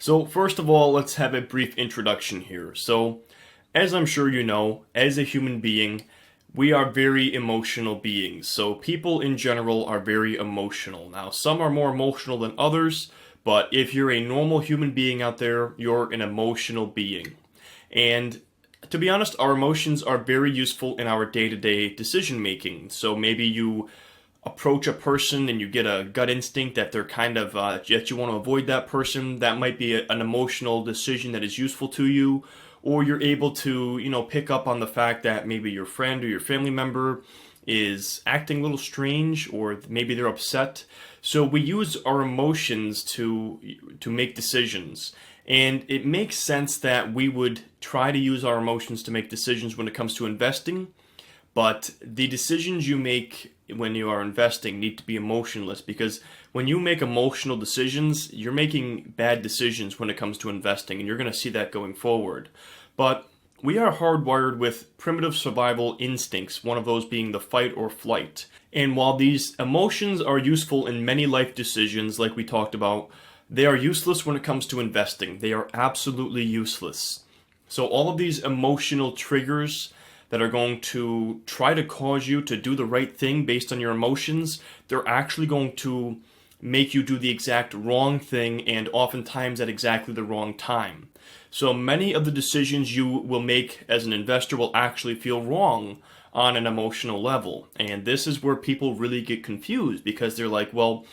So first of all, let's have a brief introduction here. So, as I'm sure you know, as a human being, we are very emotional beings. So people in general are very emotional. Now, some are more emotional than others, but if you're a normal human being out there, you're an emotional being. And to be honest, our emotions are very useful in our day-to-day decision making. So maybe you approach a person and you get a gut instinct that they're kind of that you want to avoid that person. That might be an emotional decision that is useful to you. Or you're able to, pick up on the fact that maybe your friend or your family member is acting a little strange, or maybe they're upset. So we use our emotions to make decisions. And it makes sense that we would try to use our emotions to make decisions when it comes to investing. But the decisions you make when you are investing need to be emotionless, because when you make emotional decisions, you're making bad decisions when it comes to investing, and you're going to see that going forward. But we are hardwired with primitive survival instincts, one of those being the fight or flight. And while these emotions are useful in many life decisions, like we talked about, they are useless when it comes to investing. They are absolutely useless. So all of these emotional triggers that are going to try to cause you to do the right thing based on your emotions, they're actually going to make you do the exact wrong thing, and oftentimes at exactly the wrong time. So many of the decisions you will make as an investor will actually feel wrong on an emotional level. And this is where people really get confused, because they're like, well,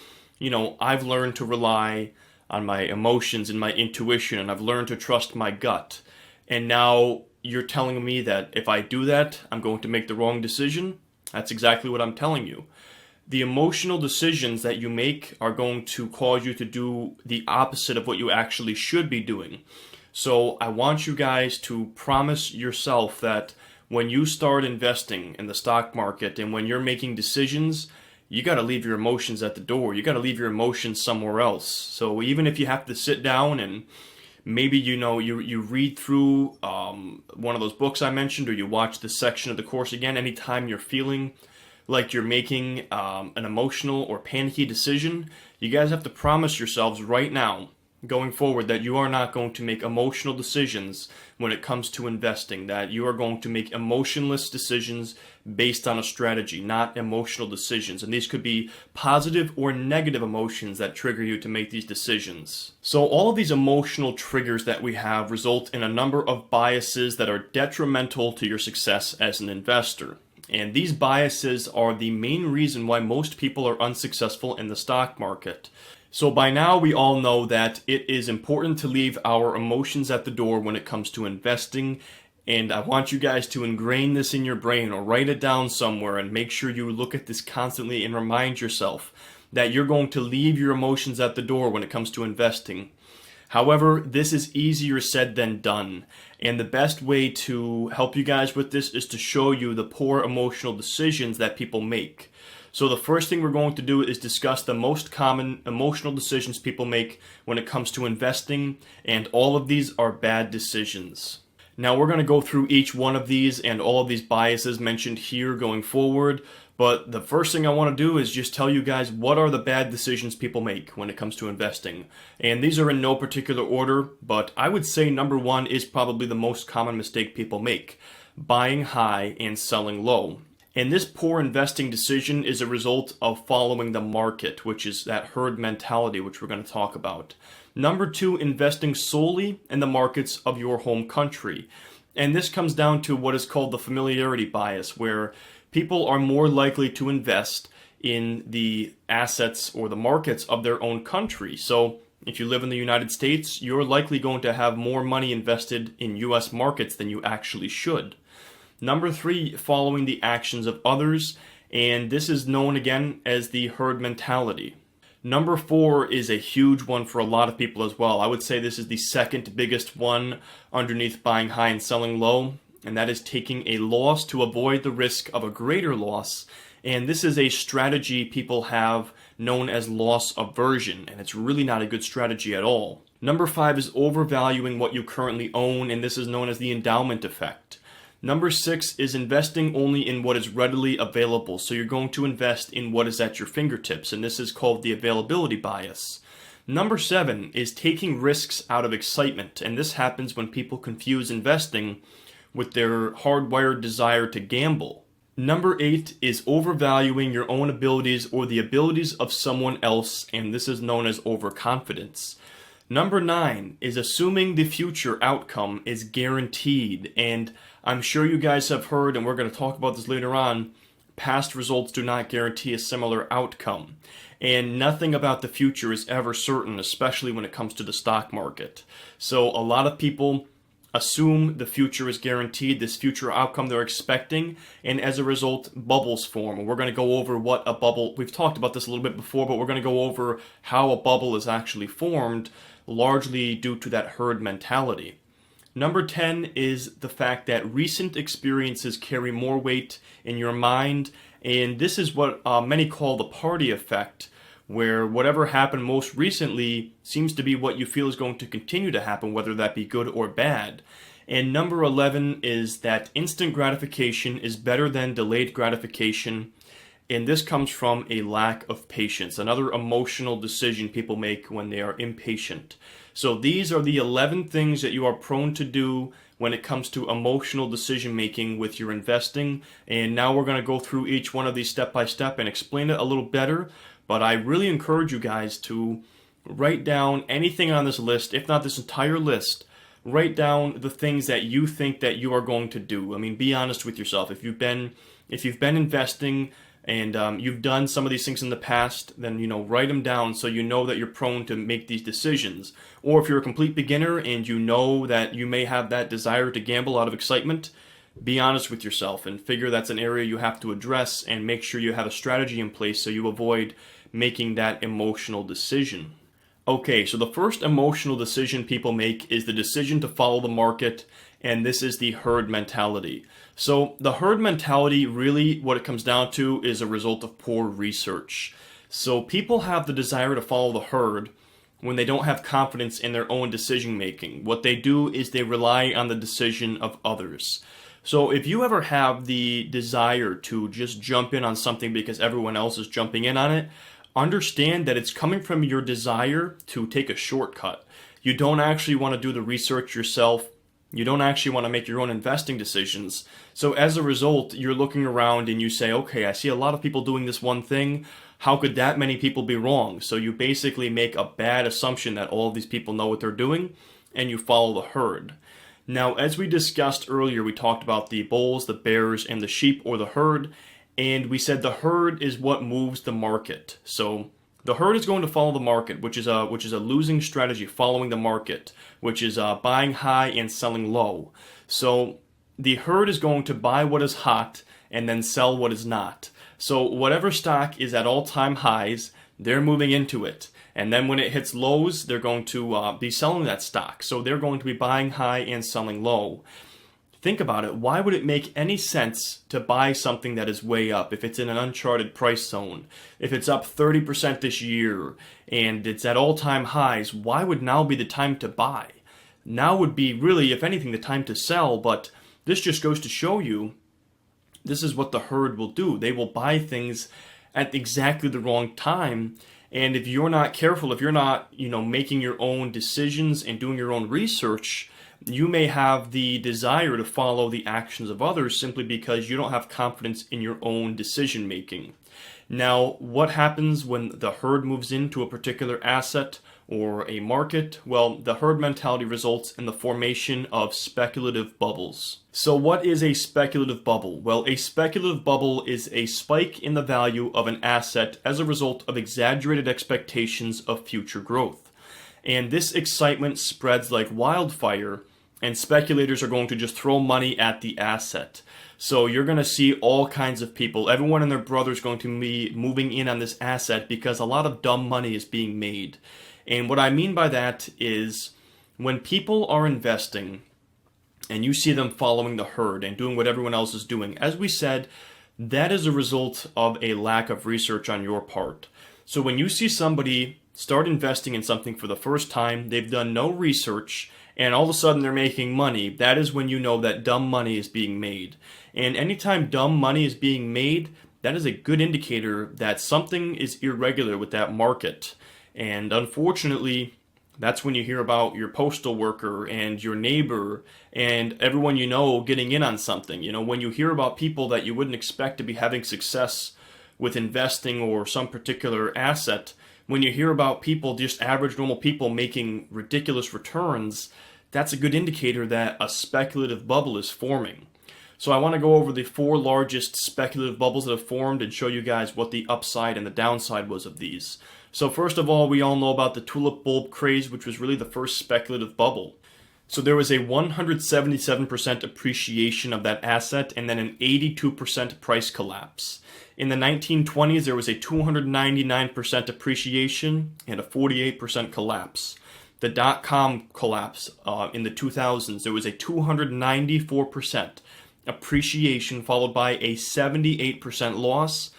I've learned to rely on my emotions and my intuition, and I've learned to trust my gut. And now you're telling me that if I do that, I'm going to make the wrong decision? That's exactly what I'm telling you. The emotional decisions that you make are going to cause you to do the opposite of what you actually should be doing. So I want you guys to promise yourself that when you start investing in the stock market and when you're making decisions, you got to leave your emotions at the door. You got to leave your emotions somewhere else. So even if you have to sit down and maybe you read through one of those books I mentioned, or you watch this section of the course again, anytime you're feeling like you're making an emotional or panicky decision, you guys have to promise yourselves right now, going forward, that you are not going to make emotional decisions when it comes to investing, that you are going to make emotionless decisions based on a strategy, not emotional decisions. And these could be positive or negative emotions that trigger you to make these decisions. So all of these emotional triggers that we have result in a number of biases that are detrimental to your success as an investor. And these biases are the main reason why most people are unsuccessful in the stock market. So by now we all know that it is important to leave our emotions at the door when it comes to investing, and I want you guys to ingrain this in your brain or write it down somewhere and make sure you look at this constantly and remind yourself that you're going to leave your emotions at the door when it comes to investing. However, this is easier said than done, and the best way to help you guys with this is to show you the poor emotional decisions that people make. So the first thing we're going to do is discuss the most common emotional decisions people make when it comes to investing, and all of these are bad decisions. Now we're going to go through each one of these and all of these biases mentioned here going forward, but the first thing I want to do is just tell you guys what are the bad decisions people make when it comes to investing. And these are in no particular order, but I would say number one is probably the most common mistake people make: buying high and selling low. And this poor investing decision is a result of following the market, which is that herd mentality, which we're going to talk about. Number two, investing solely in the markets of your home country. And this comes down to what is called the familiarity bias, where people are more likely to invest in the assets or the markets of their own country. So if you live in the United States, you're likely going to have more money invested in US markets than you actually should. Number three, following the actions of others, and this is known again as the herd mentality. Number four is a huge one for a lot of people as well. I would say this is the second biggest one underneath buying high and selling low, and that is taking a loss to avoid the risk of a greater loss. And this is a strategy people have known as loss aversion, and it's really not a good strategy at all. Number five is overvaluing what you currently own, and this is known as the endowment effect. Number six is investing only in what is readily available. So you're going to invest in what is at your fingertips, and this is called the availability bias. Number 7 is taking risks out of excitement, and this happens when people confuse investing with their hardwired desire to gamble. Number 8 is overvaluing your own abilities or the abilities of someone else, and this is known as overconfidence. Number 9 is assuming the future outcome is guaranteed, and I'm sure you guys have heard, and we're going to talk about this later on, past results do not guarantee a similar outcome. And nothing about the future is ever certain, especially when it comes to the stock market. So a lot of people assume the future is guaranteed, this future outcome they're expecting, and as a result, bubbles form. And we're going to go over what a bubble, we've talked about this a little bit before, but we're going to go over how a bubble is actually formed, largely due to that herd mentality. Number 10 is the fact that recent experiences carry more weight in your mind, and this is what many call the party effect, where whatever happened most recently seems to be what you feel is going to continue to happen, whether that be good or bad. And number 11 is that instant gratification is better than delayed gratification, and this comes from a lack of patience, another emotional decision people make when they are impatient. So these are the 11 things that you are prone to do when it comes to emotional decision making with your investing. And now we're going to go through each one of these step by step and explain it a little better. But I really encourage you guys to write down anything on this list, if not this entire list. Write down the things that you think that you are going to do. I mean, be honest with yourself. If you've been investing and you've done some of these things in the past, then write them down so you know that you're prone to make these decisions. Or if you're a complete beginner and you know that you may have that desire to gamble out of excitement, be honest with yourself and figure that's an area you have to address, and make sure you have a strategy in place so you avoid making that emotional decision. Okay, so the first emotional decision people make is the decision to follow the market, and this is the herd mentality. So the herd mentality, really what it comes down to is a result of poor research. So people have the desire to follow the herd when they don't have confidence in their own decision making. What they do is they rely on the decision of others. So if you ever have the desire to just jump in on something because everyone else is jumping in on it, understand that it's coming from your desire to take a shortcut. You don't actually want to do the research yourself. You don't actually want to make your own investing decisions. So as a result, you're looking around and you say, okay, I see a lot of people doing this one thing. How could that many people be wrong? So you basically make a bad assumption that all of these people know what they're doing, and you follow the herd. Now, as we discussed earlier, we talked about the bulls, the bears, and the sheep or the herd, and we said the herd is what moves the market. So the herd is going to follow the market, which is a losing strategy, following the market, which is buying high and selling low. So the herd is going to buy what is hot and then sell what is not. So whatever stock is at all-time highs, they're moving into it. And then when it hits lows, they're going to be selling that stock. So they're going to be buying high and selling low. Think about it. Why would it make any sense to buy something that is way up if it's in an uncharted price zone? If it's up 30% this year and it's at all-time highs, why would now be the time to buy? Now would be really, if anything, the time to sell. But this just goes to show you this is what the herd will do. They will buy things at exactly the wrong time. And if you're not careful, if you're not, making your own decisions and doing your own research, you may have the desire to follow the actions of others simply because you don't have confidence in your own decision making. Now, what happens when the herd moves into a particular asset or a market? Well, the herd mentality results in the formation of speculative bubbles. So what is a speculative bubble? Well, a speculative bubble is a spike in the value of an asset as a result of exaggerated expectations of future growth. And this excitement spreads like wildfire, and speculators are going to just throw money at the asset. So you're going to see all kinds of people, everyone and their brother is going to be moving in on this asset because a lot of dumb money is being made. And what I mean by that is when people are investing and you see them following the herd and doing what everyone else is doing, as we said, that is a result of a lack of research on your part. So when you see somebody start investing in something for the first time, they've done no research, and all of a sudden they're making money, that is when you know that dumb money is being made. And anytime dumb money is being made, that is a good indicator that something is irregular with that market. And unfortunately, that's when you hear about your postal worker and your neighbor and everyone you know getting in on something. You know, when you hear about people that you wouldn't expect to be having success with investing or some particular asset, when you hear about people, just average normal people making ridiculous returns, that's a good indicator that a speculative bubble is forming. So I want to go over the 4 largest speculative bubbles that have formed and show you guys what the upside and the downside was of these. So first of all, we all know about the tulip bulb craze, which was really the first speculative bubble. So there was a 177% appreciation of that asset and then an 82% price collapse. In the 1920s, there was a 299% appreciation and a 48% collapse. The dot-com collapse in the 2000s, there was a 294% appreciation followed by a 78% loss.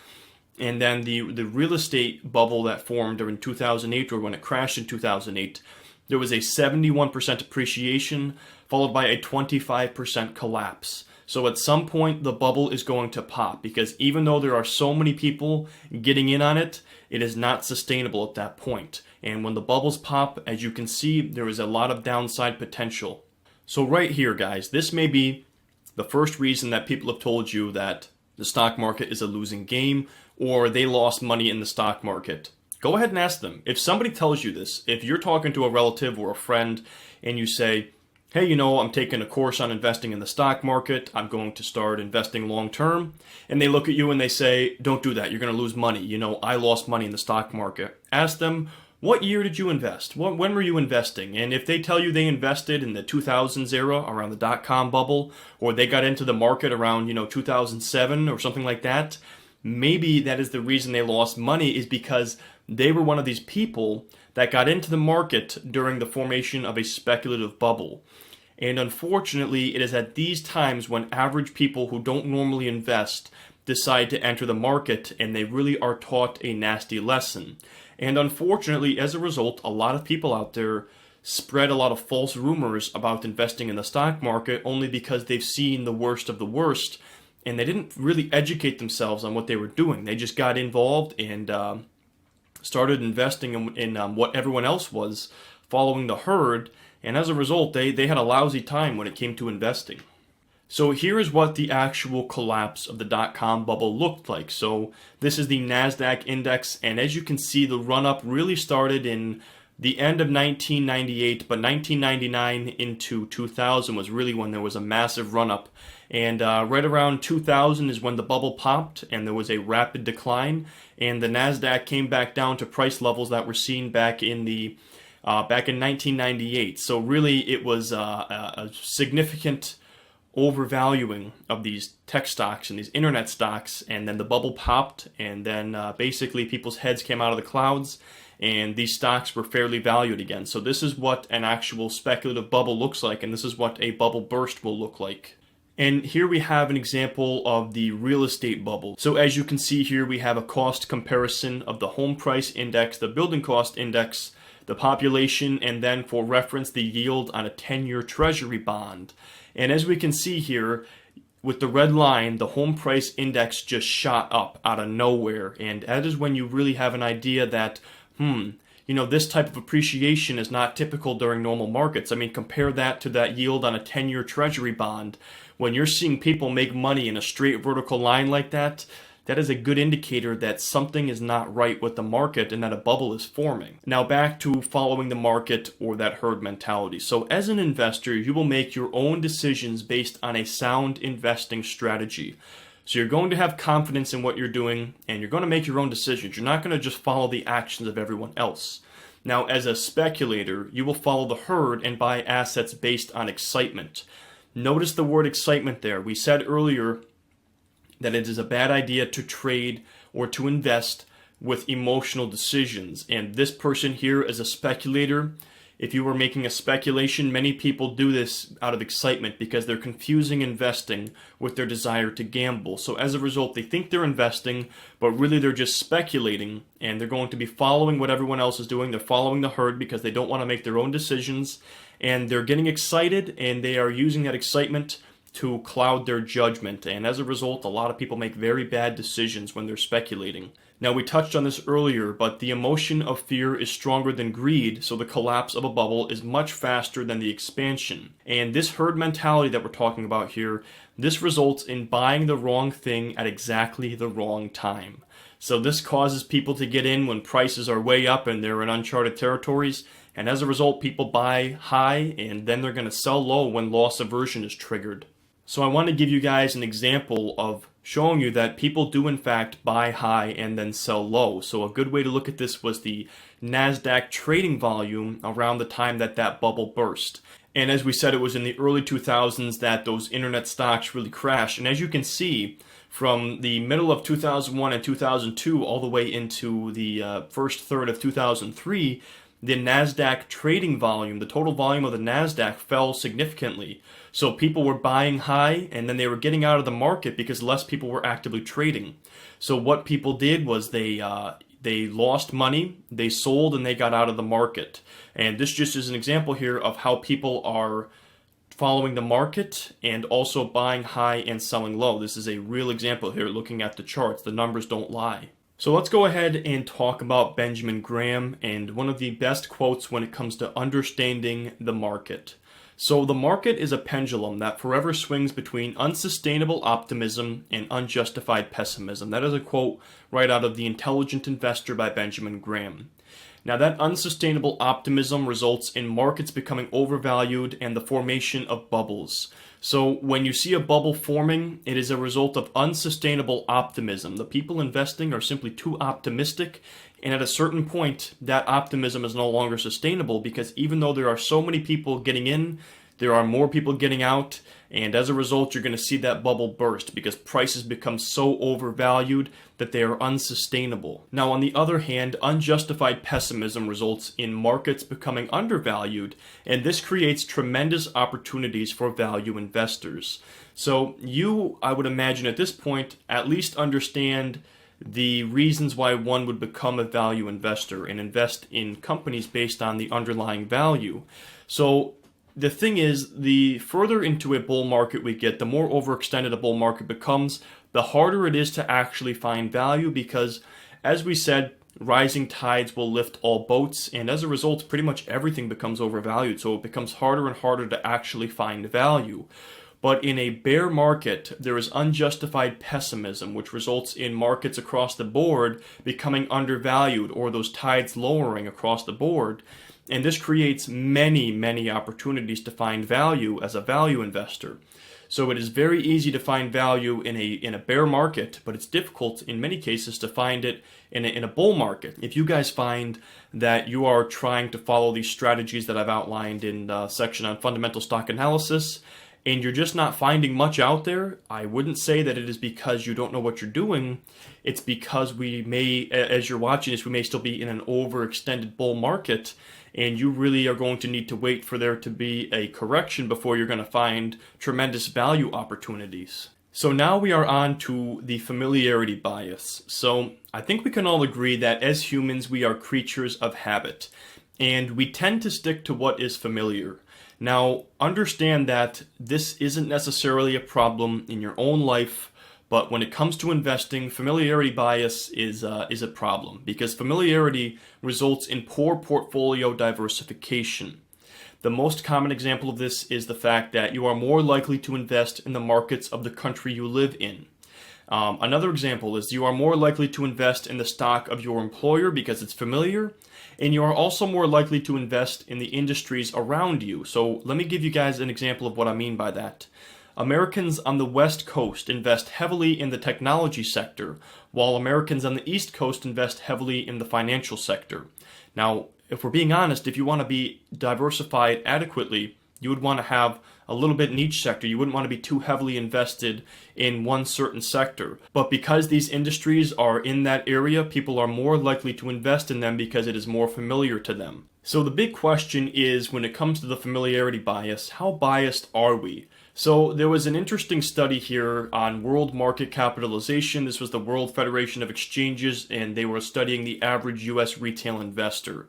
And then the real estate bubble that formed during 2008, or when it crashed in 2008, there was a 71% appreciation followed by a 25% collapse. So at some point the bubble is going to pop, because even though there are so many people getting in on it, it is not sustainable at that point. And when the bubbles pop, as you can see, there is a lot of downside potential. So right here, guys, this may be the first reason that people have told you that the stock market is a losing game, or they lost money in the stock market. Go ahead and ask them. If somebody tells you this, if you're talking to a relative or a friend and you say, hey, you know, I'm taking a course on investing in the stock market, I'm going to start investing long term, and they look at you and they say, don't do that, you're going to lose money. You know, I lost money in the stock market. Ask them, what year did you invest? When were you investing? And if they tell you they invested in the 2000s era, around the dot-com bubble, or they got into the market around, 2007 or something like that, maybe that is the reason they lost money, is because they were one of these people that got into the market during the formation of a speculative bubble. And unfortunately, it is at these times when average people who don't normally invest decide to enter the market, and they really are taught a nasty lesson. And unfortunately, as a result, a lot of people out there spread a lot of false rumors about investing in the stock market only because they've seen the worst of the worst, and they didn't really educate themselves on what they were doing. They just got involved and started investing in what everyone else was, following the herd, and as a result, they had a lousy time when it came to investing. So here is what the actual collapse of the dot-com bubble looked like. So this is the NASDAQ index, and as you can see, the run-up really started in the end of 1998, but 1999 into 2000 was really when there was a massive run-up. And right around 2000 is when the bubble popped, and there was a rapid decline, and the NASDAQ came back down to price levels that were seen back in 1998. So really, it was a significant overvaluing of these tech stocks and these internet stocks, and then the bubble popped, and then basically people's heads came out of the clouds, and these stocks were fairly valued again. So this is what an actual speculative bubble looks like, and this is what a bubble burst will look like. And here we have an example of the real estate bubble. So as you can see here, we have a cost comparison of the home price index, the building cost index, the population, and then for reference, the yield on a 10-year treasury bond. And as we can see here, with the red line, the home price index just shot up out of nowhere. And that is when you really have an idea that, this type of appreciation is not typical during normal markets. I mean, compare that to that yield on a 10-year treasury bond. When you're seeing people make money in a straight vertical line like that, that is a good indicator that something is not right with the market and that a bubble is forming. Now back to following the market or that herd mentality. So as an investor, you will make your own decisions based on a sound investing strategy. So you're going to have confidence in what you're doing, and you're going to make your own decisions. You're not going to just follow the actions of everyone else. Now, as a speculator, you will follow the herd and buy assets based on excitement. Notice the word excitement there. We said earlier that it is a bad idea to trade or to invest with emotional decisions. And this person here is a speculator. If you were making a speculation, many people do this out of excitement because they're confusing investing with their desire to gamble. So as a result, they think they're investing, but really they're just speculating, and they're going to be following what everyone else is doing. They're following the herd because they don't want to make their own decisions, and they're getting excited, and they are using that excitement to cloud their judgment. And as a result, a lot of people make very bad decisions when they're speculating. Now, we touched on this earlier, but the emotion of fear is stronger than greed, so the collapse of a bubble is much faster than the expansion. And this herd mentality that we're talking about here, this results in buying the wrong thing at exactly the wrong time. So this causes people to get in when prices are way up and they're in uncharted territories, and as a result, people buy high and then they're going to sell low when loss aversion is triggered. So I want to give you guys an example of showing you that people do in fact buy high and then sell low. So a good way to look at this was the NASDAQ trading volume around the time that bubble burst. And as we said, it was in the early 2000s that those internet stocks really crashed. And as you can see, from the middle of 2001 and 2002 all the way into the first third of 2003, the NASDAQ trading volume, the total volume of the NASDAQ, fell significantly. So people were buying high and then they were getting out of the market because less people were actively trading. So what people did was they lost money, they sold, and they got out of the market. And this just is an example here of how people are following the market and also buying high and selling low. This is a real example here looking at the charts. The numbers don't lie. So let's go ahead and talk about Benjamin Graham and one of the best quotes when it comes to understanding the market. So the market is a pendulum that forever swings between unsustainable optimism and unjustified pessimism. That is a quote right out of The Intelligent Investor by Benjamin Graham. Now, that unsustainable optimism results in markets becoming overvalued and the formation of bubbles. So when you see a bubble forming, it is a result of unsustainable optimism. The people investing are simply too optimistic, and at a certain point, that optimism is no longer sustainable because even though there are so many people getting in, there are more people getting out, and as a result, you're going to see that bubble burst because prices become so overvalued that they are unsustainable. Now, on the other hand, unjustified pessimism results in markets becoming undervalued, and this creates tremendous opportunities for value investors. So you, I would imagine at this point, at least understand the reasons why one would become a value investor and invest in companies based on the underlying value. So the thing is, the further into a bull market we get, the more overextended a bull market becomes, the harder it is to actually find value because, as we said, rising tides will lift all boats, and as a result, pretty much everything becomes overvalued, so it becomes harder and harder to actually find value. But in a bear market, there is unjustified pessimism, which results in markets across the board becoming undervalued or those tides lowering across the board. And this creates many, many opportunities to find value as a value investor. So it is very easy to find value in a bear market, but it's difficult in many cases to find it in a bull market. If you guys find that you are trying to follow these strategies that I've outlined in the section on fundamental stock analysis, and you're just not finding much out there, I wouldn't say that it is because you don't know what you're doing. It's because we may, as you're watching this, we may still be in an overextended bull market, and you really are going to need to wait for there to be a correction before you're going to find tremendous value opportunities. So now we are on to the familiarity bias. So I think we can all agree that as humans, we are creatures of habit, and we tend to stick to what is familiar. Now, understand that this isn't necessarily a problem in your own life, but when it comes to investing, familiarity bias is a problem because familiarity results in poor portfolio diversification. The most common example of this is the fact that you are more likely to invest in the markets of the country you live in. Another example is you are more likely to invest in the stock of your employer because it's familiar, and you are also more likely to invest in the industries around you. So let me give you guys an example of what I mean by that. Americans on the West Coast invest heavily in the technology sector, while Americans on the East Coast invest heavily in the financial sector. Now, if we're being honest, if you want to be diversified adequately, you would want to have a little bit in each sector. You wouldn't want to be too heavily invested in one certain sector. But because these industries are in that area, people are more likely to invest in them because it is more familiar to them. So the big question is, when it comes to the familiarity bias, how biased are we? So there was an interesting study here on world market capitalization. This was the World Federation of Exchanges, and they were studying the average U.S. retail investor.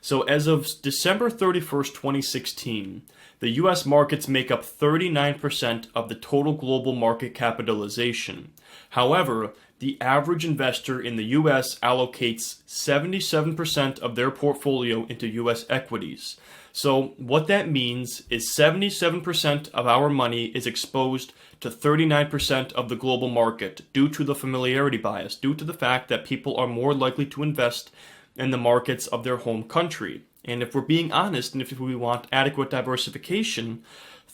So as of December 31st, 2016, the U.S. markets make up 39% of the total global market capitalization. However, the average investor in the US allocates 77% of their portfolio into US equities. So what that means is 77% of our money is exposed to 39% of the global market due to the familiarity bias, due to the fact that people are more likely to invest in the markets of their home country. And if we're being honest, and if we want adequate diversification,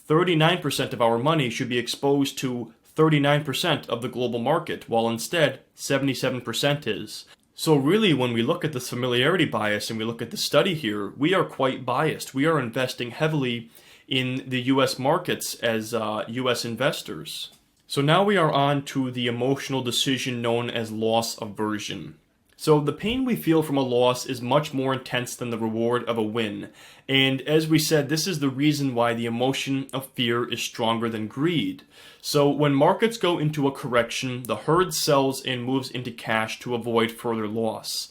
39% of our money should be exposed to 39% of the global market, while instead 77% is. So really, when we look at this familiarity bias and we look at the study here, we are quite biased. We are investing heavily in the US markets as US investors. So now we are on to the emotional decision known as loss aversion. So the pain we feel from a loss is much more intense than the reward of a win. And as we said, this is the reason why the emotion of fear is stronger than greed. So when markets go into a correction, the herd sells and moves into cash to avoid further loss.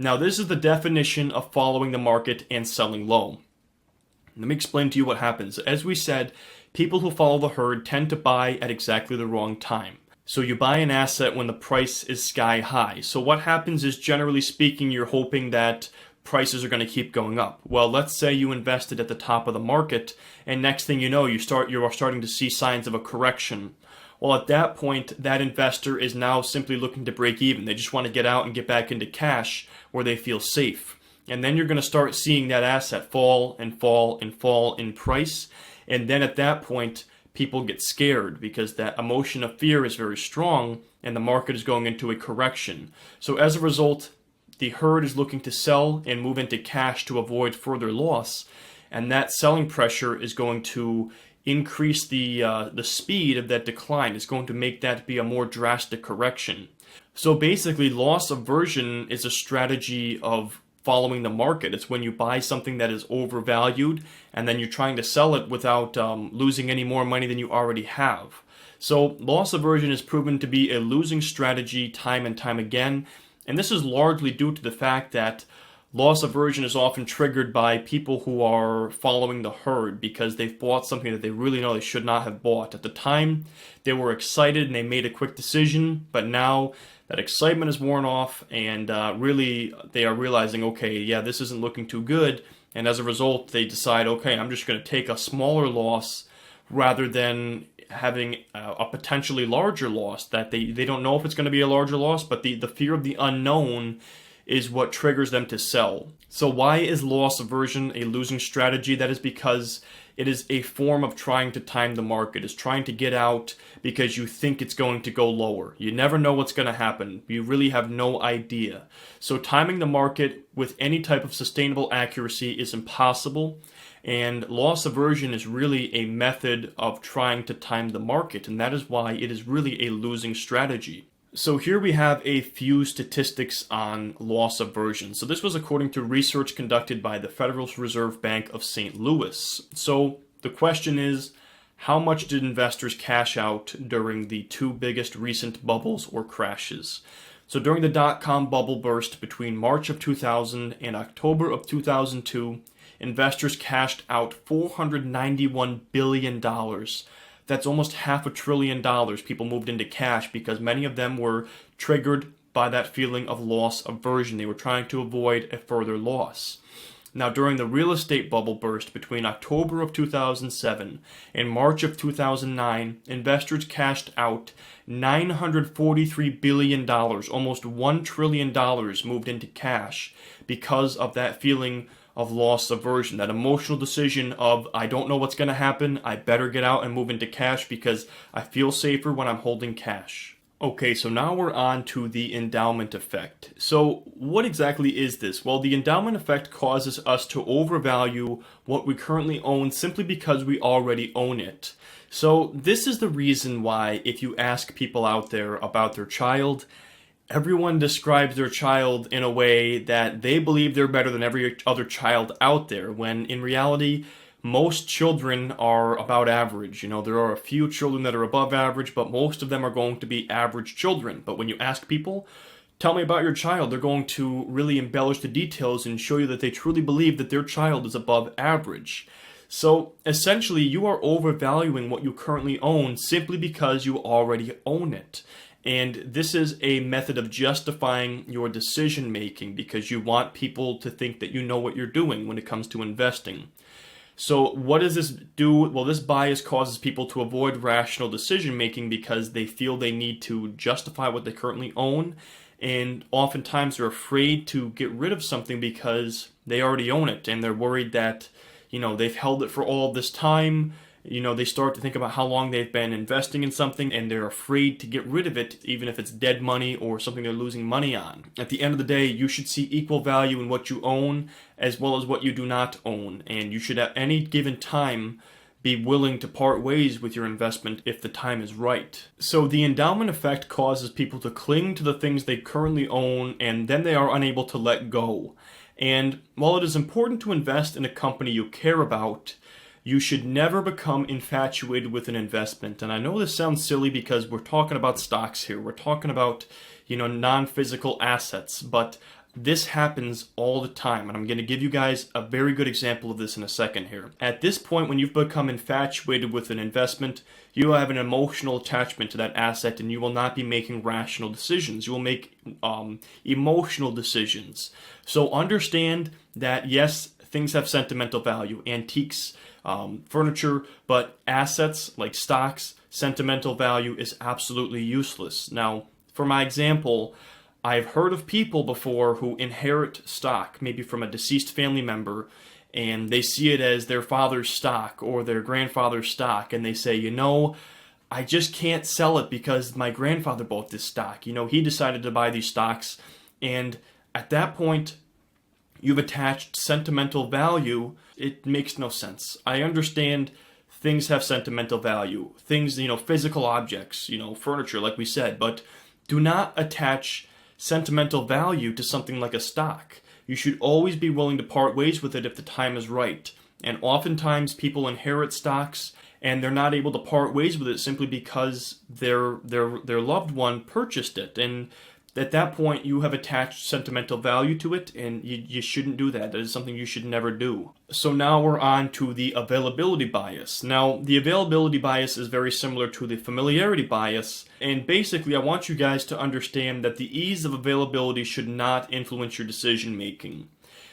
Now this is the definition of following the market and selling low. Let me explain to you what happens. As we said, people who follow the herd tend to buy at exactly the wrong time. So you buy an asset when the price is sky high. So what happens is, generally speaking, you're hoping that prices are going to keep going up. Well, let's say you invested at the top of the market, and next thing you know, you are starting to see signs of a correction. Well, at that point, that investor is now simply looking to break even. They just want to get out and get back into cash where they feel safe. And then you're going to start seeing that asset fall and fall and fall in price. And then at that point, people get scared because that emotion of fear is very strong and the market is going into a correction. So as a result, the herd is looking to sell and move into cash to avoid further loss. And that selling pressure is going to increase the speed of that decline. It's going to make that be a more drastic correction. So basically, loss aversion is a strategy of following the market. It's when you buy something that is overvalued and then you're trying to sell it without losing any more money than you already have. So loss aversion is proven to be a losing strategy time and time again, and this is largely due to the fact that loss aversion is often triggered by people who are following the herd because they've bought something that they really know they should not have bought. At the time, they were excited and they made a quick decision, but now that excitement is worn off and really they are realizing, okay, yeah, this isn't looking too good. And as a result, they decide, okay, I'm just going to take a smaller loss rather than having a potentially larger loss that they don't know if it's going to be a larger loss, but the fear of the unknown is what triggers them to sell. So why is loss aversion a losing strategy? That is because it is a form of trying to time the market. It's trying to get out because you think it's going to go lower. You never know what's going to happen. You really have no idea. So timing the market with any type of sustainable accuracy is impossible. And loss aversion is really a method of trying to time the market. And that is why it is really a losing strategy. So here we have a few statistics on loss aversion. So this was according to research conducted by the Federal Reserve Bank of St. Louis. So the question is, how much did investors cash out during the two biggest recent bubbles or crashes? So during the dot-com bubble burst between March of 2000 and October of 2002, investors cashed out $491 billion. That's almost $500 billion people moved into cash because many of them were triggered by that feeling of loss aversion. They were trying to avoid a further loss. Now, during the real estate bubble burst between October of 2007 and March of 2009, investors cashed out $943 billion, almost $1 trillion moved into cash because of that feeling of loss aversion, that emotional decision of, I don't know what's going to happen, I better get out and move into cash because I feel safer when I'm holding cash. Okay, so now we're on to the endowment effect. So what exactly is this? Well, the endowment effect causes us to overvalue what we currently own simply because we already own it. So this is the reason why if you ask people out there about their child, everyone describes their child in a way that they believe they're better than every other child out there, when in reality, most children are about average. You know, there are a few children that are above average, but most of them are going to be average children. But when you ask people, tell me about your child, they're going to really embellish the details and show you that they truly believe that their child is above average. So essentially, you are overvaluing what you currently own simply because you already own it. And this is a method of justifying your decision making because you want people to think that you know what you're doing when it comes to investing. So what does this do? Well, this bias causes people to avoid rational decision making because they feel they need to justify what they currently own, and oftentimes they're afraid to get rid of something because they already own it, and they're worried that, they've held it for all this time. They start to think about how long they've been investing in something, and they're afraid to get rid of it, even if it's dead money or something they're losing money on. At the end of the day, you should see equal value in what you own as well as what you do not own, and you should at any given time be willing to part ways with your investment if the time is right. So the endowment effect causes people to cling to the things they currently own, and then they are unable to let go. And while it is important to invest in a company you care about, you should never become infatuated with an investment. And I know this sounds silly because we're talking about stocks here. We're talking about, non-physical assets, but this happens all the time, and I'm going to give you guys a very good example of this in a second here. At this point, when you've become infatuated with an investment, you have an emotional attachment to that asset, and you will not be making rational decisions. You will make emotional decisions. So understand that, yes, things have sentimental value, antiques, furniture, but assets like stocks, sentimental value is absolutely useless. Now, for my example, I've heard of people before who inherit stock, maybe from a deceased family member, and they see it as their father's stock or their grandfather's stock, and they say, I just can't sell it because my grandfather bought this stock. He decided to buy these stocks, and at that point, you've attached sentimental value. It makes no sense. I understand things have sentimental value. Things, physical objects, furniture, like we said, but do not attach sentimental value to something like a stock. You should always be willing to part ways with it if the time is right. And oftentimes people inherit stocks and they're not able to part ways with it simply because their loved one purchased it. And at that point, you have attached sentimental value to it, and you shouldn't do that. That is something you should never do. So now we're on to the availability bias. Now, the availability bias is very similar to the familiarity bias, and basically I want you guys to understand that the ease of availability should not influence your decision making.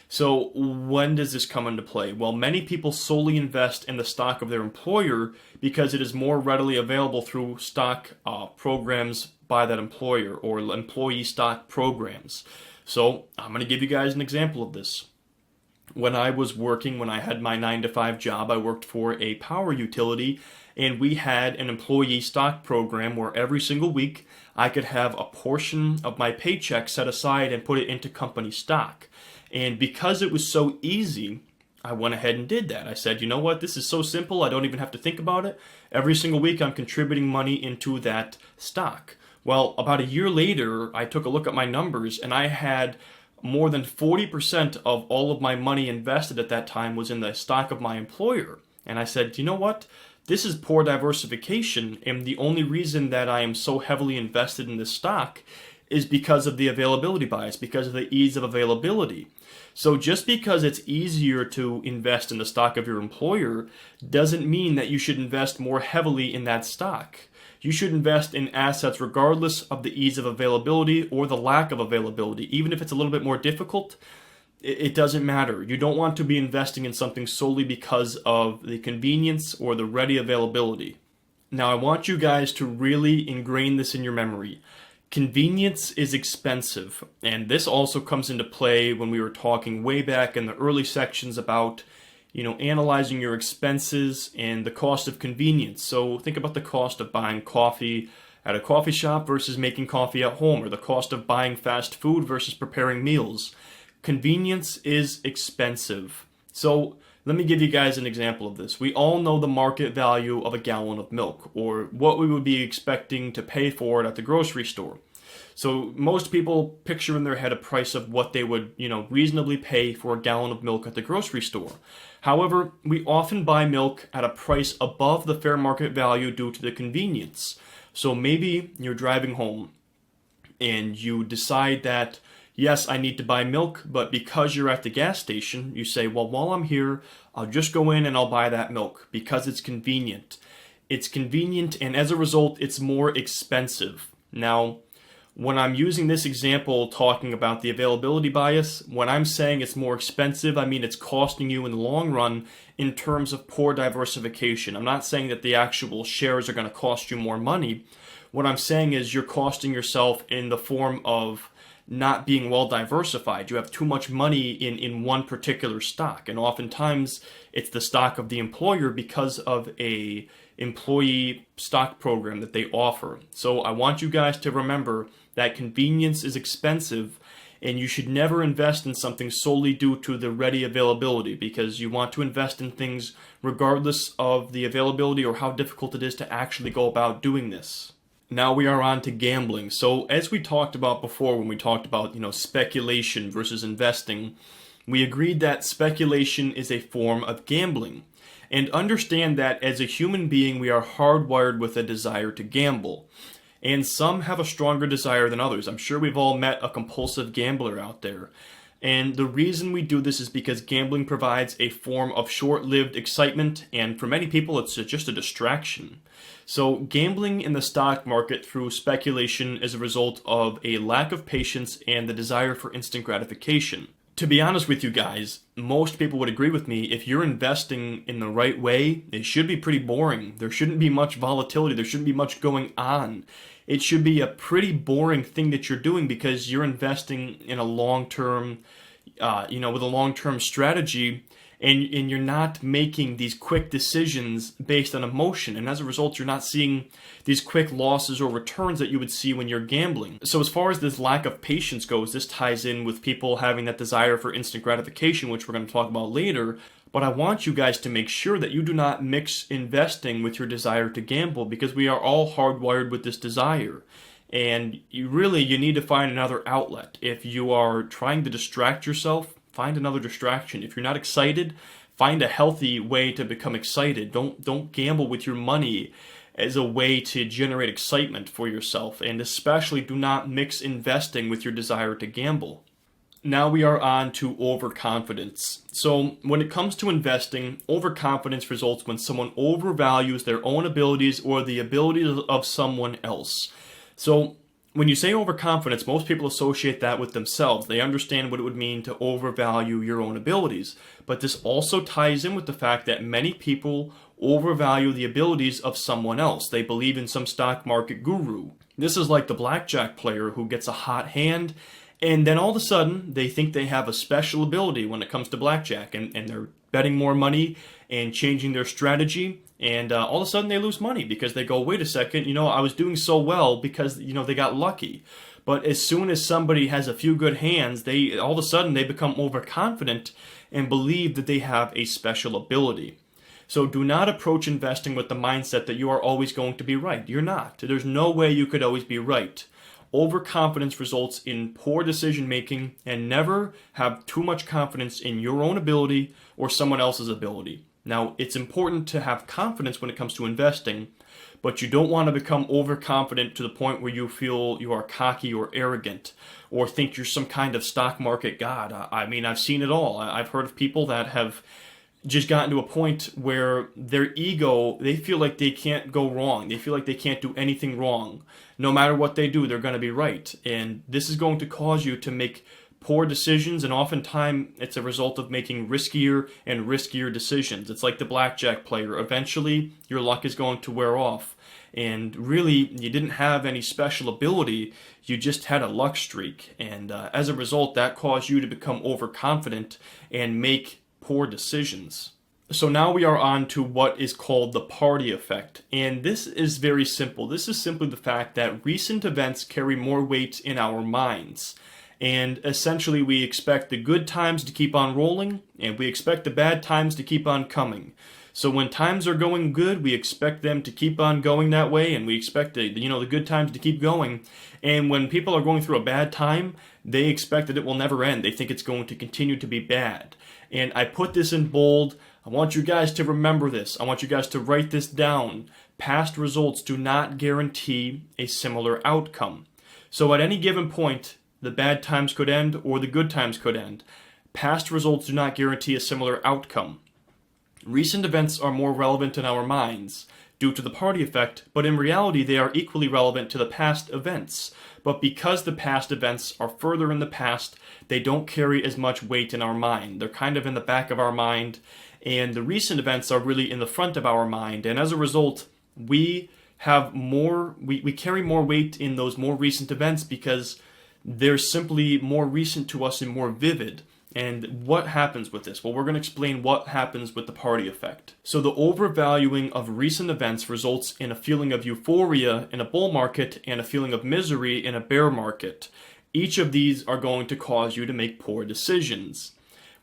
So when does this come into play? Well, many people solely invest in the stock of their employer because it is more readily available through stock programs by that employer or employee stock programs. So I'm going to give you guys an example of this. When I had my 9-to-5 job, I worked for a power utility, and we had an employee stock program where every single week I could have a portion of my paycheck set aside and put it into company stock. And because it was so easy, I went ahead and did that. I said, you know what, this is so simple, I don't even have to think about it. Every single week I'm contributing money into that stock. Well, about a year later, I took a look at my numbers, and I had more than 40% of all of my money invested at that time was in the stock of my employer. And I said, you know what? This is poor diversification, and the only reason that I am so heavily invested in this stock is because of the availability bias, because of the ease of availability. So just because it's easier to invest in the stock of your employer doesn't mean that you should invest more heavily in that stock. You should invest in assets regardless of the ease of availability or the lack of availability. Even if it's a little bit more difficult, it doesn't matter. You don't want to be investing in something solely because of the convenience or the ready availability. Now, I want you guys to really ingrain this in your memory. Convenience is expensive, and this also comes into play when we were talking way back in the early sections about, analyzing your expenses and the cost of convenience. So think about the cost of buying coffee at a coffee shop versus making coffee at home, or the cost of buying fast food versus preparing meals. Convenience is expensive. So let me give you guys an example of this. We all know the market value of a gallon of milk, or what we would be expecting to pay for it at the grocery store. So most people picture in their head a price of what they would, reasonably pay for a gallon of milk at the grocery store. However, we often buy milk at a price above the fair market value due to the convenience. So maybe you're driving home and you decide that, yes, I need to buy milk, but because you're at the gas station, you say, well, while I'm here, I'll just go in and I'll buy that milk because it's convenient. It's convenient, and as a result, it's more expensive. Now, when I'm using this example talking about the availability bias, when I'm saying it's more expensive, I mean it's costing you in the long run in terms of poor diversification. I'm not saying that the actual shares are going to cost you more money. What I'm saying is you're costing yourself in the form of not being well diversified. You have too much money in one particular stock, and oftentimes it's the stock of the employer because of a employee stock program that they offer. So I want you guys to remember that convenience is expensive, and you should never invest in something solely due to the ready availability, because you want to invest in things regardless of the availability or how difficult it is to actually go about doing this. Now we are on to gambling. So as we talked about before when we talked about, speculation versus investing, we agreed that speculation is a form of gambling. And understand that as a human being, we are hardwired with a desire to gamble. And some have a stronger desire than others. I'm sure we've all met a compulsive gambler out there. And the reason we do this is because gambling provides a form of short-lived excitement, and for many people it's just a distraction. So gambling in the stock market through speculation is a result of a lack of patience and the desire for instant gratification. To be honest with you guys, most people would agree with me, if you're investing in the right way, it should be pretty boring. There shouldn't be much volatility. There shouldn't be much going on. It should be a pretty boring thing that you're doing because you're investing in a long-term, with a long-term strategy, and you're not making these quick decisions based on emotion. And as a result, you're not seeing these quick losses or returns that you would see when you're gambling. So as far as this lack of patience goes, this ties in with people having that desire for instant gratification, which we're going to talk about later. But I want you guys to make sure that you do not mix investing with your desire to gamble, because we are all hardwired with this desire. And you need to find another outlet. If you are trying to distract yourself, find another distraction. If you're not excited, find a healthy way to become excited. Don't gamble with your money as a way to generate excitement for yourself, and especially do not mix investing with your desire to gamble. Now we are on to overconfidence. So when it comes to investing, overconfidence results when someone overvalues their own abilities or the abilities of someone else. So when you say overconfidence, most people associate that with themselves. They understand what it would mean to overvalue your own abilities. But this also ties in with the fact that many people overvalue the abilities of someone else. They believe in some stock market guru. This is like the blackjack player who gets a hot hand, and then all of a sudden they think they have a special ability when it comes to blackjack, and they're betting more money and changing their strategy. And all of a sudden they lose money because they go, wait a second, I was doing so well because, they got lucky. But as soon as somebody has a few good hands, all of a sudden they become overconfident and believe that they have a special ability. So do not approach investing with the mindset that you are always going to be right. You're not. There's no way you could always be right. Overconfidence results in poor decision making, and never have too much confidence in your own ability or someone else's ability. Now, it's important to have confidence when it comes to investing, but you don't want to become overconfident to the point where you feel you are cocky or arrogant, or think you're some kind of stock market god. I've seen it all. I've heard of people that have just gotten to a point where their ego, they feel like they can't go wrong. They feel like they can't do anything wrong. No matter what they do, they're going to be right. And this is going to cause you to make poor decisions, and oftentimes it's a result of making riskier and riskier decisions. It's like the blackjack player. Eventually, your luck is going to wear off. And really, you didn't have any special ability, you just had a luck streak. And as a result, that caused you to become overconfident and make poor decisions. So now we are on to what is called the party effect. And this is very simple. This is simply the fact that recent events carry more weight in our minds. And essentially we expect the good times to keep on rolling, and we expect the bad times to keep on coming. So when times are going good, we expect them to keep on going that way, and we expect the good times to keep going. And when people are going through a bad time, they expect that it will never end. They think it's going to continue to be bad. And I put this in bold. I want you guys to remember this. I want you guys to write this down. Past results do not guarantee a similar outcome. So at any given point, the bad times could end or the good times could end. Past results do not guarantee a similar outcome. Recent events are more relevant in our minds due to the party effect, but in reality they are equally relevant to the past events. But because the past events are further in the past, they don't carry as much weight in our mind. They're kind of in the back of our mind, and the recent events are really in the front of our mind. And as a result, we carry more weight in those more recent events because they're simply more recent to us and more vivid. And what happens with this? Well, we're going to explain what happens with the party effect. So the overvaluing of recent events results in a feeling of euphoria in a bull market and a feeling of misery in a bear market. Each of these are going to cause you to make poor decisions.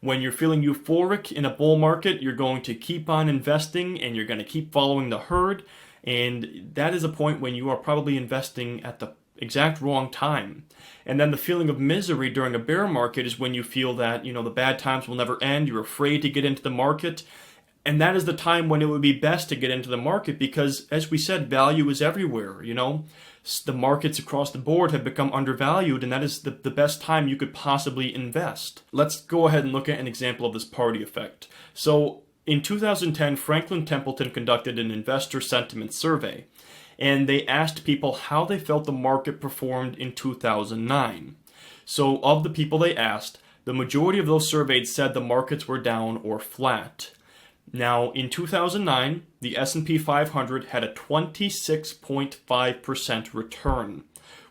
When you're feeling euphoric in a bull market, you're going to keep on investing and you're going to keep following the herd. And that is a point when you are probably investing at the exact wrong time. And then the feeling of misery during a bear market is when you feel that, the bad times will never end. You're afraid to get into the market. And that is the time when it would be best to get into the market because, as we said, value is everywhere, The markets across the board have become undervalued, and that is the best time you could possibly invest. Let's go ahead and look at an example of this party effect. So, in 2010, Franklin Templeton conducted an investor sentiment survey, and they asked people how they felt the market performed in 2009. So, of the people they asked, the majority of those surveyed said the markets were down or flat. Now, in 2009, the S&P 500 had a 26.5% return,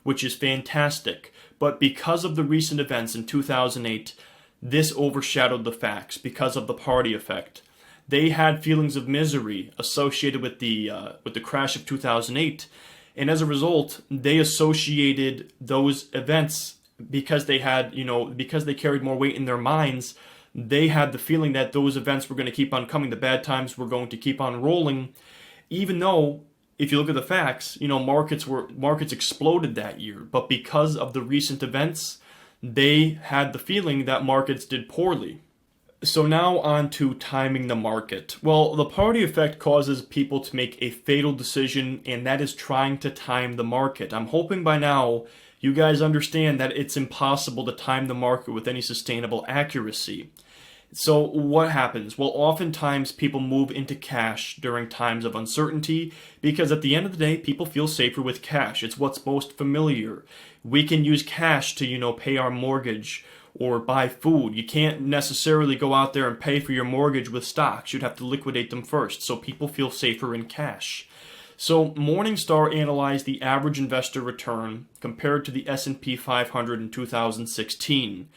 which is fantastic. But because of the recent events in 2008, this overshadowed the facts because of the party effect. They had feelings of misery associated with the crash of 2008, and as a result, they associated those events because they had, because they carried more weight in their minds. They had the feeling that those events were going to keep on coming. The bad times were going to keep on rolling, even though, if you look at the facts, markets exploded that year. But because of the recent events, they had the feeling that markets did poorly. So now on to timing the market. Well, the party effect causes people to make a fatal decision, and that is trying to time the market. I'm hoping by now you guys understand that it's impossible to time the market with any sustainable accuracy. So what happens? Well, oftentimes people move into cash during times of uncertainty because at the end of the day, people feel safer with cash. It's what's most familiar. We can use cash to, pay our mortgage or buy food. You can't necessarily go out there and pay for your mortgage with stocks. You'd have to liquidate them first. So people feel safer in cash. So Morningstar analyzed the average investor return compared to the S&P 500 in 2016.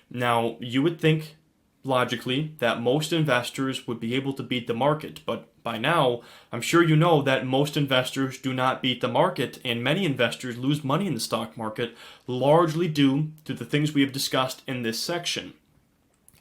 Now, you would think, logically, that most investors would be able to beat the market, but by now, I'm sure you know that most investors do not beat the market, and many investors lose money in the stock market, largely due to the things we have discussed in this section.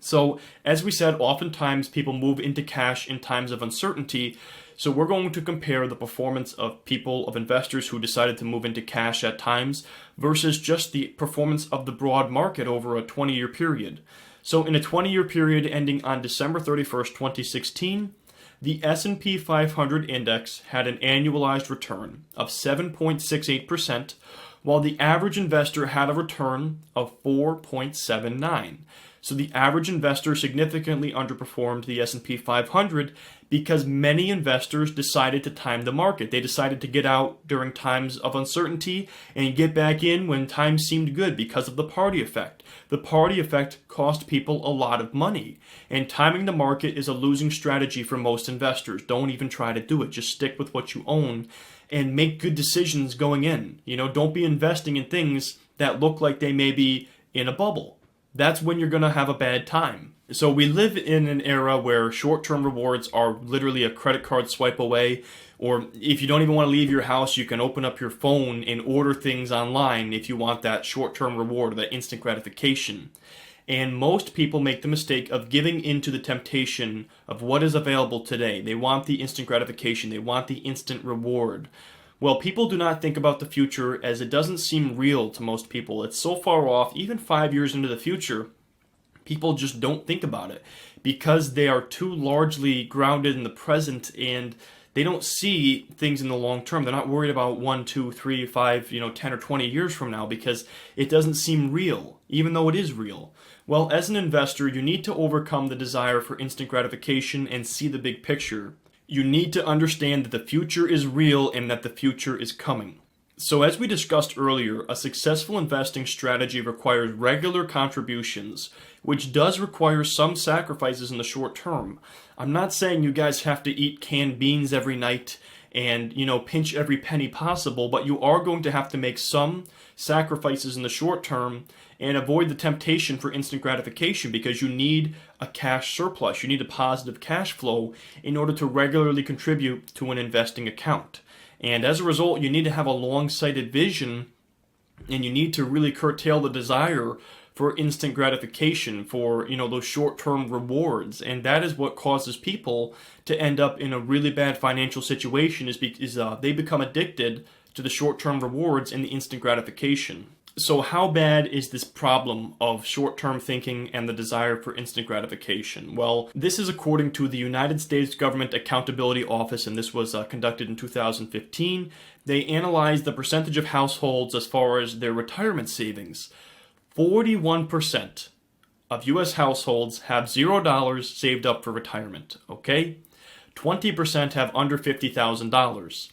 So, as we said, oftentimes people move into cash in times of uncertainty. So we're going to compare the performance of investors who decided to move into cash at times versus just the performance of the broad market over a 20-year period. So in a 20-year period ending on December 31st, 2016, the S&P 500 index had an annualized return of 7.68%, while the average investor had a return of 4.79%. So the average investor significantly underperformed the S&P 500 because many investors decided to time the market. They decided to get out during times of uncertainty and get back in when times seemed good because of the party effect. The party effect cost people a lot of money, and timing the market is a losing strategy for most investors. Don't even try to do it. Just stick with what you own and make good decisions going in. Don't be investing in things that look like they may be in a bubble. That's when you're going to have a bad time. So we live in an era where short-term rewards are literally a credit card swipe away, or if you don't even want to leave your house, you can open up your phone and order things online if you want that short-term reward or that instant gratification. And most people make the mistake of giving into the temptation of what is available today. They want the instant gratification. They want the instant reward. Well, people do not think about the future as it doesn't seem real to most people. It's so far off, even 5 years into the future, people just don't think about it because they are too largely grounded in the present and they don't see things in the long term. They're not worried about 1, 2, 3, 5, 10 or 20 years from now because it doesn't seem real, even though it is real. Well, as an investor, you need to overcome the desire for instant gratification and see the big picture. You need to understand that the future is real and that the future is coming. So as we discussed earlier, a successful investing strategy requires regular contributions, which does require some sacrifices in the short term. I'm not saying you guys have to eat canned beans every night and, pinch every penny possible, but you are going to have to make some sacrifices in the short term and avoid the temptation for instant gratification because you need a cash surplus. You need a positive cash flow in order to regularly contribute to an investing account. And as a result, you need to have a long-sighted vision, and you need to really curtail the desire for instant gratification, for those short-term rewards. And that is what causes people to end up in a really bad financial situation is they become addicted to the short-term rewards and the instant gratification. So how bad is this problem of short-term thinking and the desire for instant gratification? Well, this is according to the United States Government Accountability Office, and this was conducted in 2015. They analyzed the percentage of households as far as their retirement savings. 41% of U.S. households have $0 saved up for retirement, okay? 20% have under $50,000.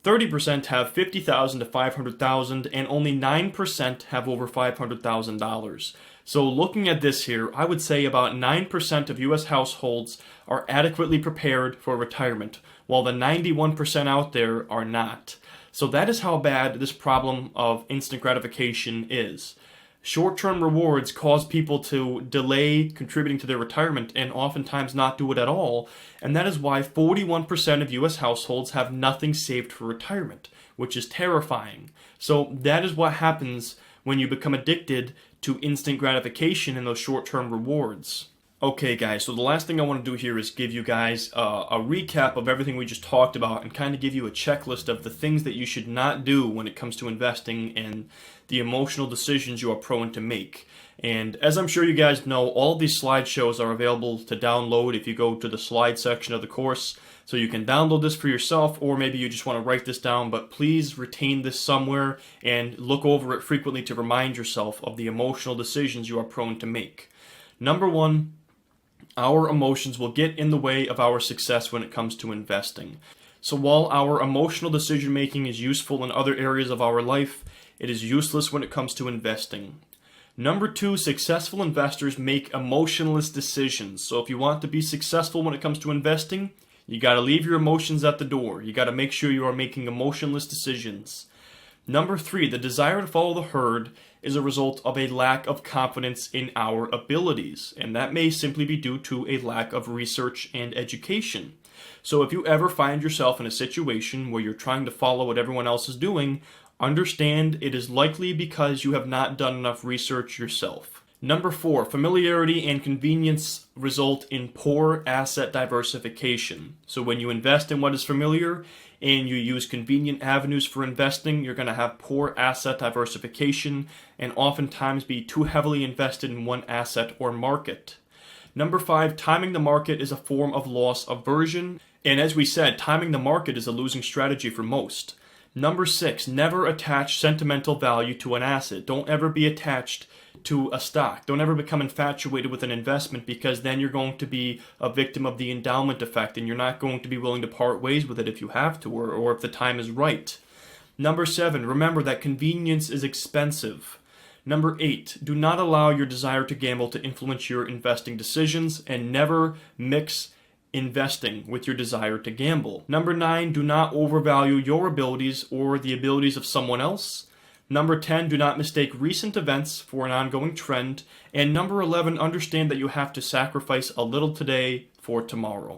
30% have $50,000 to $500,000, and only 9% have over $500,000. So looking at this here, I would say about 9% of U.S. households are adequately prepared for retirement, while the 91% out there are not. So that is how bad this problem of instant gratification is. Short-term rewards cause people to delay contributing to their retirement and oftentimes not do it at all, and that is why 41% of U.S. households have nothing saved for retirement, which is terrifying. So that is what happens when you become addicted to instant gratification and those short-term rewards. Okay guys, so the last thing I want to do here is give you guys a recap of everything we just talked about and kind of give you a checklist of the things that you should not do when it comes to investing and the emotional decisions you are prone to make. And as I'm sure you guys know, all of these slideshows are available to download if you go to the slide section of the course. So you can download this for yourself, or maybe you just want to write this down, but please retain this somewhere and look over it frequently to remind yourself of the emotional decisions you are prone to make. Number one, our emotions will get in the way of our success when it comes to investing. So while our emotional decision making is useful in other areas of our life, it is useless when it comes to investing. Number two, successful investors make emotionless decisions. So if you want to be successful when it comes to investing, you got to leave your emotions at the door. You got to make sure you are making emotionless decisions. Number three, the desire to follow the herd is a result of a lack of confidence in our abilities, and that may simply be due to a lack of research and education. So if you ever find yourself in a situation where you're trying to follow what everyone else is doing, understand it is likely because you have not done enough research yourself. Number four, familiarity and convenience result in poor asset diversification. So when you invest in what is familiar and you use convenient avenues for investing, you're going to have poor asset diversification and oftentimes be too heavily invested in one asset or market. Number five, timing the market is a form of loss aversion. And as we said, timing the market is a losing strategy for most. Number six, never attach sentimental value to an asset. Don't ever be attached to a stock. Don't ever become infatuated with an investment, because then you're going to be a victim of the endowment effect and you're not going to be willing to part ways with it if you have to, or if the time is right. Number seven, remember that convenience is expensive. Number eight, do not allow your desire to gamble to influence your investing decisions, and never mix investing with your desire to gamble. Number nine, do not overvalue your abilities or the abilities of someone else. Number 10, do not mistake recent events for an ongoing trend. And number 11, understand that you have to sacrifice a little today for tomorrow.